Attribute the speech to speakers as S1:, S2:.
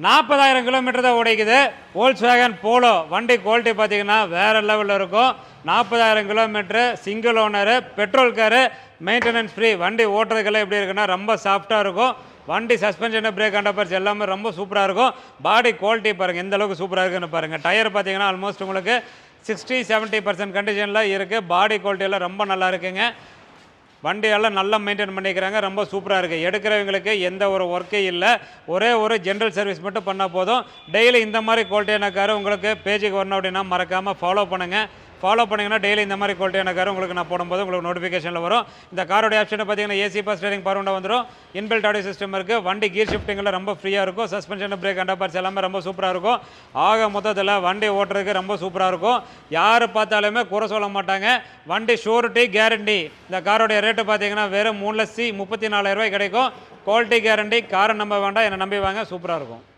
S1: 40,000 kilometre தான் ஓடிக்குது. Volkswagen polo வண்டி quality பார்த்தீங்கன்னா வேறு லெவலில் இருக்கும். 40,000 kilometre, single owner, petrol car, maintenance free. வண்டி ஓட்டுறதுக்கெல்லாம் எப்படி இருக்குன்னா ரொம்ப சாஃப்டாக இருக்கும். வண்டி சஸ்பென்ஷனு, பிரேக் அண்டர்பர்ஸ் எல்லாமே ரொம்ப சூப்பராக இருக்கும். பாடி குவாலிட்டி பாருங்கள் எந்த அளவுக்கு சூப்பராக இருக்குன்னு பாருங்கள். டயர் பார்த்தீங்கன்னா ஆல்மோஸ்ட் உங்களுக்கு 60-70% கண்டிஷனில் இருக்குது. பாடி குவாலிட்டியெல்லாம் ரொம்ப நல்லா இருக்குங்க. வண்டியெல்லாம் நல்லா மெயின்டைன் பண்ணிக்கிறாங்க. ரொம்ப சூப்பராக இருக்குது. எடுக்கிறவங்களுக்கு எந்த ஒரு ஒர்க்கே இல்லை. ஒரே ஒரு ஜென்ரல் சர்வீஸ் மட்டும் பண்ணால் போதும். டெய்லி இந்த மாதிரி குவாலிட்டியான கார் உங்களுக்கு பேஜுக்கு வரணும் அப்படின்னா மறக்காமல் ஃபாலோ பண்ணுங்கள். ஃபாலோ பண்ணிங்கன்னா டெய்லி இந்த மாதிரி குவாலிட்டியான கார் உங்களுக்கு நான் போடும்போது உங்களுக்கு நோட்டிஃபிகேஷனில் வரும். இந்த காரோடைய ஆப்ஷனை பார்த்தீங்கன்னா AC power steering power window வந்துடும். இன்பில்ட் ஆடியோ சிஸ்டம் இருக்குது. வண்டி கீர் ஷிஃப்டிங்கில் ரொம்ப ஃப்ரீயாக இருக்கும். சஸ்பென்ஷன், பிரேக் அண்டர்பார்ட்ஸ் எல்லாமே ரொம்ப சூப்பராக இருக்கும். ஆக மொத்தத்தில் வண்டி ஓட்டுறதுக்கு ரொம்ப சூப்பராக இருக்கும். யார் பார்த்தாலுமே குறை சொல்ல மாட்டாங்க. வண்டி ஷூரிட்டி, கேரண்டி. இந்த காரோடைய ரேட்டு பார்த்தீங்கன்னா வெறும் 3,34,000 கிடைக்கும். Quality guarantee. காரை நம்ப வேண்டாம், என்னை நம்பி வாங்க. சூப்பராக இருக்கும்.